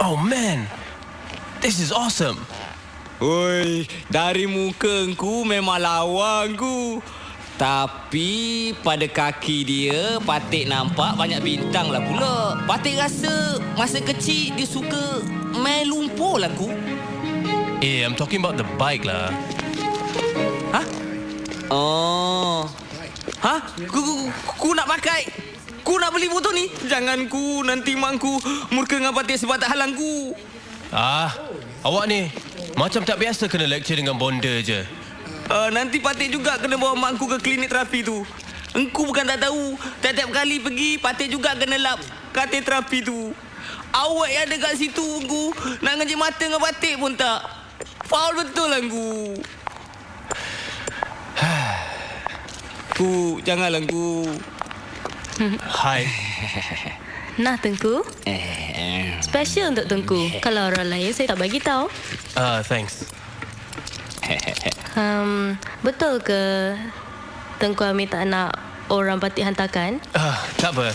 Oh man, this is awesome. Oi, dari muka engku memang lawa engku. Tapi pada kaki dia, Patik nampak banyak bintang lah pula. Patik rasa masa kecil dia suka main lumpur lah engku. I'm talking about the bike lah. Hah? Oh. Hah? Ku nak pakai. Ku nak beli motor ni. Jangan ku, nanti mak ku murka dengan Patik sebab tak halang ku. Awak ni macam tak biasa kena lecture dengan bonda je. Nanti Patik juga kena bawa mak ku ke klinik terapi tu. Engku bukan tak tahu. Tiap-tiap kali pergi, Patik juga kena lap katil terapi tu. Awak yang ada kat situ, engku nak ngejek mata dengan Patik pun tak. Faul betul lah, engku. Ku, janganlah, engku. Hai. Nah, Tengku. Special untuk Tengku. Kalau orang lain, saya tak bagi tahu. Thanks. Betul ke Tengku Amir tak nak orang Patik hantarkan? Tak apa.